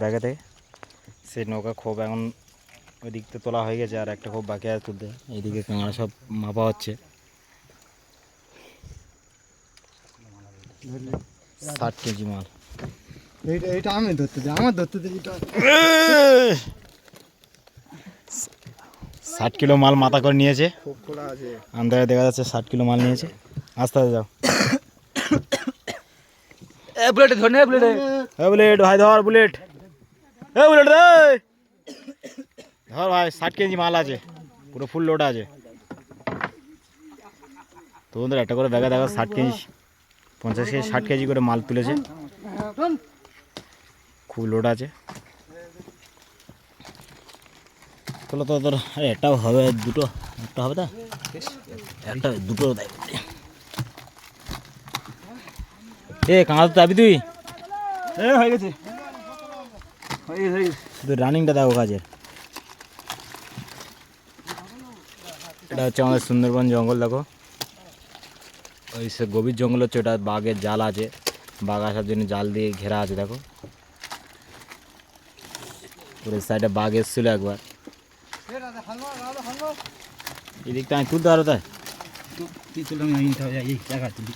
দেখা থেকে সেই নৌকা খোপ এখন ওই দিক থেকে তোলা হয়ে গেছে, আর একটা খোপ বাকি আছে তুলতে। এইদিকে কাঁকড়া সব মাপা হচ্ছে। 60 কেজি মাল। এইটা আমি ধরতে দিই, আমার ধরতে দিই। 60 কিলো মাল মাথা করে নিয়েছে, আন্দাজে দেখা যাচ্ছে 60 কিলো মাল নিয়েছে। আস্তে আস্তে যাও। বুলেট ধর নে, বুলেট ভাই ধর, বুলেট বুলেট ধর ভাই। 60 কেজি মাল আছে, পুরো ফুল লোড আছে। তোমাদের একটা করে ব্যাগে দেখো 60 কেজি, 50 কেজি 60 কেজি করে মাল তুলেছে, খুব লোড আছে। তোলো তো তোর একটাও হবে, দুটো একটা হবে না, একটা দুটো দেয়। কাঁচা তো যাবি তুই? হয়ে গেছে, শুধু রানিংটা দেখো কাজের। এটা হচ্ছে আমাদের সুন্দরবন জঙ্গল, দেখো ওই সে গভীর জঙ্গল হচ্ছে, ওটা বাঘের জাল আছে, বাঘ আসার জন্য জাল দিয়ে ঘেরা আছে। দেখো ওর সাইডে বাঘ এসেছিলো একবার, এদিকটা আমি তুলতে পারো তাই তুই তুলে আমি জায়গা তুলি।